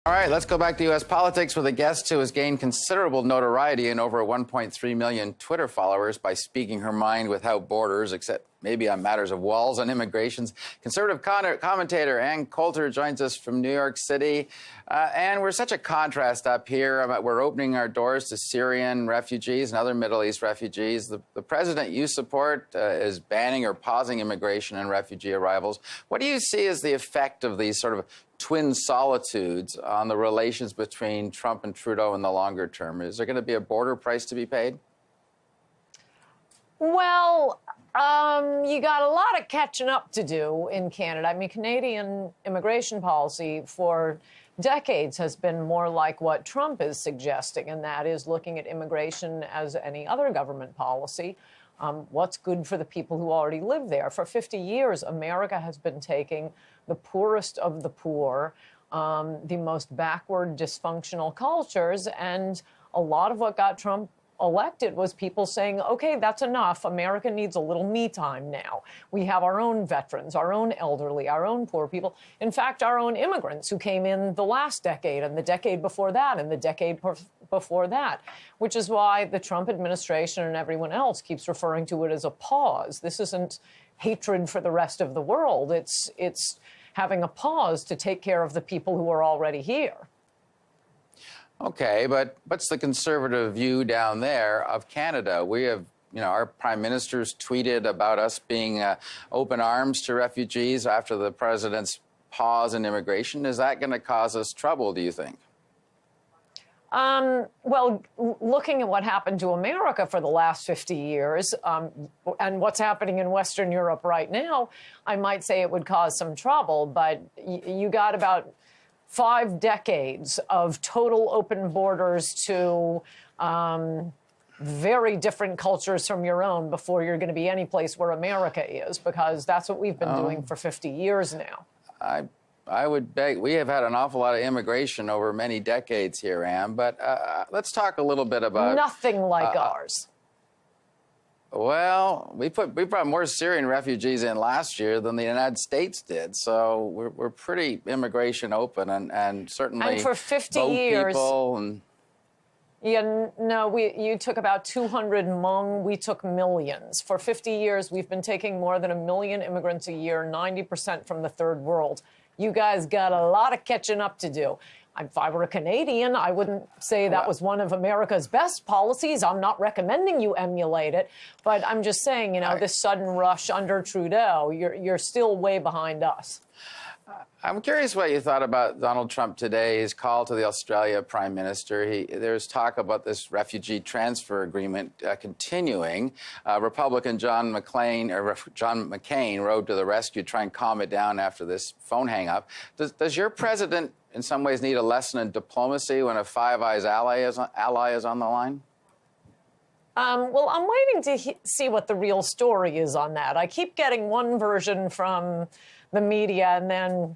All right, let's go back to U.S. politics with a guest who has gained considerable notoriety and over 1.3 million Twitter followers by speaking her mind without borders, except maybe on matters of walls and immigrations. Conservative commentator Ann Coulter joins us from New York City. And we're such a contrast up here. We're opening our doors to Syrian refugees and other Middle East refugees. The president you support is banning or pausing immigration and refugee arrivals. What do you see as the effect of these sort of twin solitudes on the relations between Trump and Trudeau in the longer term? Is there going to be a border price to be paid? Well, you got a lot of catching up to do in Canada. I mean, Canadian immigration policy for decades has been more like what Trump is suggesting, and that is looking at immigration as any other government policy. What's good for the people who already live there? For 50 years, America has been taking the poorest of the poor, the most backward, dysfunctional cultures, and a lot of what got Trump elected was people saying, okay, that's enough. America needs a little me time now. We have our own veterans, our own elderly, our own poor people. In fact, our own immigrants who came in the last decade and the decade before that and the decade before that, which is why the Trump administration and everyone else keeps referring to it as a pause. This isn't hatred for the rest of the world. It's having a pause to take care of the people who are already here. Okay, but what's the conservative view down there of Canada? We have, our prime minister's tweeted about us being open arms to refugees after the president's pause in immigration. Is that going to cause us trouble, do you think? Well, looking at what happened to America for the last 50 years and what's happening in Western Europe right now, I might say it would cause some trouble, but you got about 5 decades of total open borders to very different cultures from your own before you're going to be any place where America is, because that's what we've been doing for 50 years now. I would beg. We have had an awful lot of immigration over many decades here, Ann, but let's talk a little bit about... Nothing like ours. Well, we brought more Syrian refugees in last year than the United States did, so we're pretty immigration open and certainly and for 50 boat years, people and... Yeah, no, you took about 200 Hmong, we took millions. For 50 years, we've been taking more than 1 million immigrants a year, 90% from the third world. You guys got a lot of catching up to do. If I were a Canadian, I wouldn't say that was one of America's best policies. I'm not recommending you emulate it, but I'm just saying, this sudden rush under Trudeau, you're still way behind us. I'm curious what you thought about Donald Trump today, his call to the Australia Prime Minister. There's talk about this refugee transfer agreement continuing. Republican John McCain rode to the rescue to try and calm it down after this phone hang-up. Does your president in some ways need a lesson in diplomacy when a Five Eyes ally is on the line? Well, I'm waiting to see what the real story is on that. I keep getting one version from the media, and then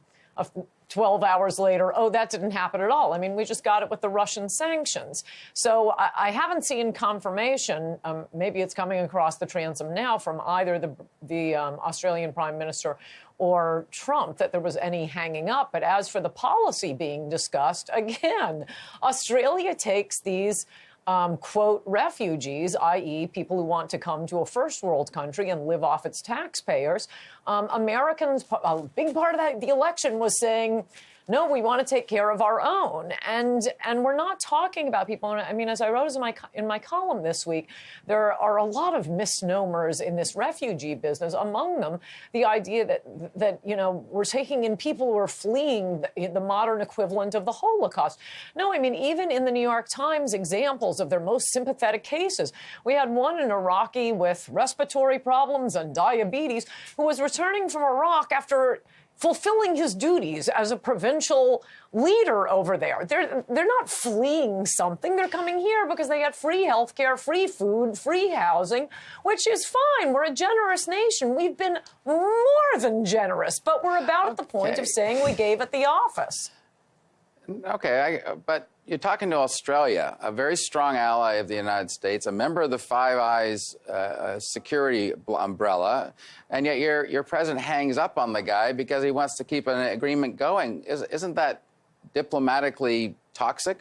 12 hours later, oh, that didn't happen at all. I mean, we just got it with the Russian sanctions. So I haven't seen confirmation. Maybe it's coming across the transom now from either the Australian Prime Minister or Trump that there was any hanging up. But as for the policy being discussed, again, Australia takes these quote, refugees, i.e. people who want to come to a first world country and live off its taxpayers. Americans, a big part of the election was saying, no, we want to take care of our own. And we're not talking about people. I mean, as I wrote in my column this week, there are a lot of misnomers in this refugee business. Among them, the idea that we're taking in people who are fleeing the modern equivalent of the Holocaust. No, I mean, even in the New York Times, examples of their most sympathetic cases. We had one an Iraqi with respiratory problems and diabetes who was returning from Iraq after fulfilling his duties as a provincial leader over there. They're not fleeing something. They're coming here because they get free health care, free food, free housing, which is fine. We're a generous nation. We've been more than generous, but we're about at the point of saying we gave at the office. Okay, but you're talking to Australia, a very strong ally of the United States, a member of the Five Eyes security umbrella, and yet your president hangs up on the guy because he wants to keep an agreement going. Isn't that diplomatically toxic?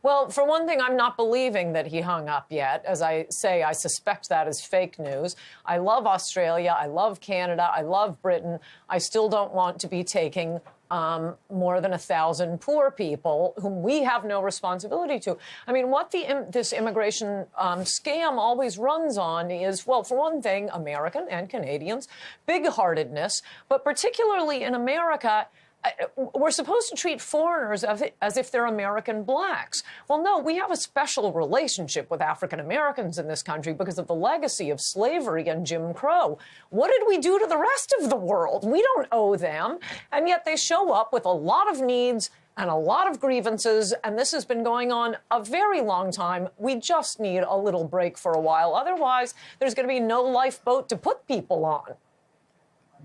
Well, for one thing, I'm not believing that he hung up yet. As I say, I suspect that is fake news. I love Australia. I love Canada. I love Britain. I still don't want to be taking more than 1,000 poor people whom we have no responsibility to. I mean, what this immigration scam always runs on is, well, for one thing, American and Canadians, big-heartedness, but particularly in America, we're supposed to treat foreigners as if they're American blacks. Well, no, we have a special relationship with African Americans in this country because of the legacy of slavery and Jim Crow. What did we do to the rest of the world? We don't owe them. And yet they show up with a lot of needs and a lot of grievances, and this has been going on a very long time. We just need a little break for a while. Otherwise, there's going to be no lifeboat to put people on.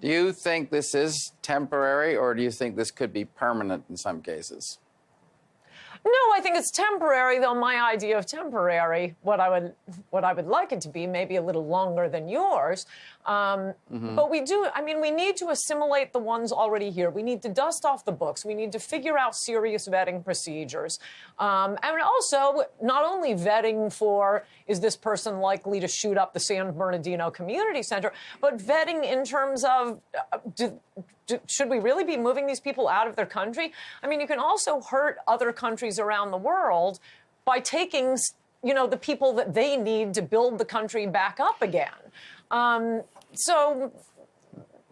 Do you think this is temporary, or do you think this could be permanent in some cases? No, I think it's temporary, though my idea of temporary, what I would like it to be, maybe a little longer than yours. But we need to assimilate the ones already here. We need to dust off the books. We need to figure out serious vetting procedures. And also, not only vetting for, is this person likely to shoot up the San Bernardino Community Center, but vetting in terms of, should we really be moving these people out of their country? I mean, you can also hurt other countries around the world by taking, the people that they need to build the country back up again.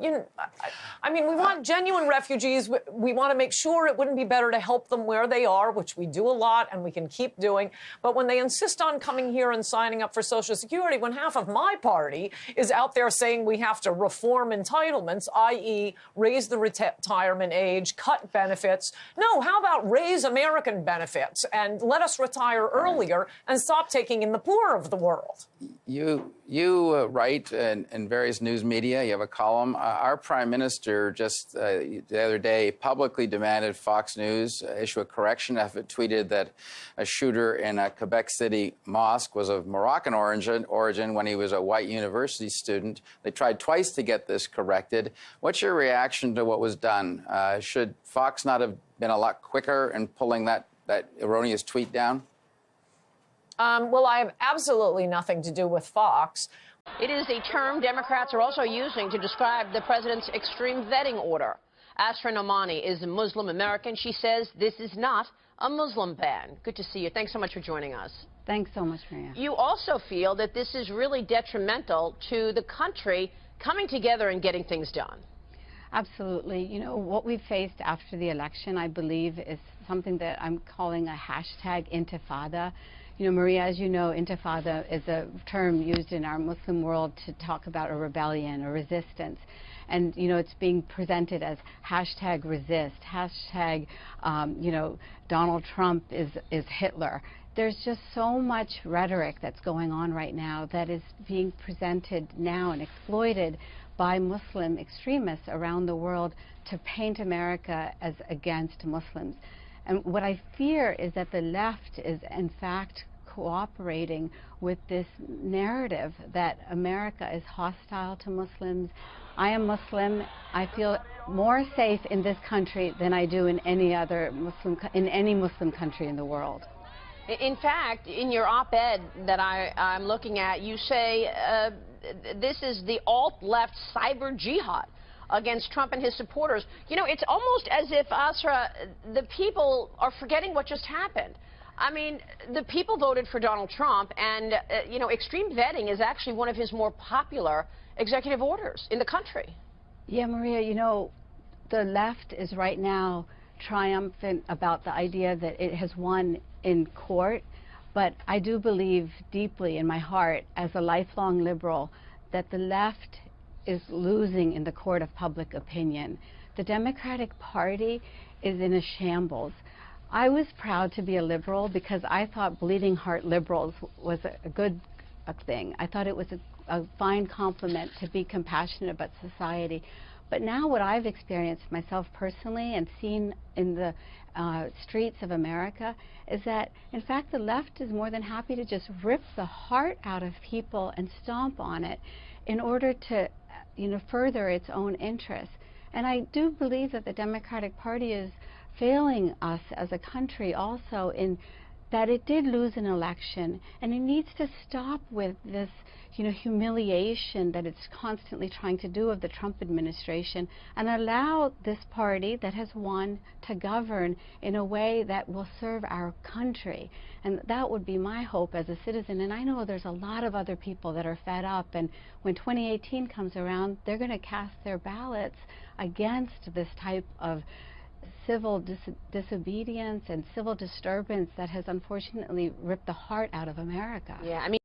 We want genuine refugees. We want to make sure it wouldn't be better to help them where they are, which we do a lot and we can keep doing. But when they insist on coming here and signing up for Social Security, when half of my party is out there saying we have to reform entitlements, i.e. raise the retirement age, cut benefits. No, how about raise American benefits and let us retire earlier and stop taking in the poor of the world? You write in various news media. You have a column. Our prime minister just the other day publicly demanded Fox News issue a correction after it tweeted that a shooter in a Quebec City mosque was of Moroccan origin when he was a white university student. They tried twice to get this corrected. What's your reaction to what was done? Should Fox not have been a lot quicker in pulling that erroneous tweet down? Well, I have absolutely nothing to do with Fox. It is a term Democrats are also using to describe the president's extreme vetting order. Asra Nomani is a Muslim American. She says this is not a Muslim ban. Good to see you. Thanks so much for joining us. Thanks so much, Maria. You also feel that this is really detrimental to the country coming together and getting things done. Absolutely. What we faced after the election, I believe, is something that I'm calling a hashtag intifada. Maria, as you know, intifada is a term used in our Muslim world to talk about a rebellion, a resistance. And, it's being presented as hashtag resist, hashtag, Donald Trump is Hitler. There's just so much rhetoric that's going on right now that is being presented now and exploited by Muslim extremists around the world to paint America as against Muslims. And what I fear is that the left is, in fact, cooperating with this narrative that America is hostile to Muslims. I am Muslim. I feel more safe in this country than I do in any other Muslim country in the world. In fact, in your op-ed that I'm looking at, you say this is the alt-left cyber jihad against Trump and his supporters. It's almost as if, Asra, the people are forgetting what just happened. I mean, the people voted for Donald Trump, and, extreme vetting is actually one of his more popular executive orders in the country. Yeah, Maria, the left is right now triumphant about the idea that it has won in court, but I do believe deeply in my heart, as a lifelong liberal, that the left is losing in the court of public opinion. The Democratic Party is in a shambles. I was proud to be a liberal because I thought bleeding heart liberals was a good thing. I thought it was a fine compliment to be compassionate about society. But now what I've experienced myself personally and seen in the streets of America is that, in fact, the left is more than happy to just rip the heart out of people and stomp on it in order to, further its own interests. And I do believe that the Democratic Party is failing us as a country also in that it did lose an election, and it needs to stop with this, humiliation that it's constantly trying to do of the Trump administration, and allow this party that has won to govern in a way that will serve our country. And that would be my hope as a citizen. And I know there's a lot of other people that are fed up, and when 2018 comes around, they're going to cast their ballots against this type of civil disobedience and civil disturbance that has unfortunately ripped the heart out of America. Yeah, I mean.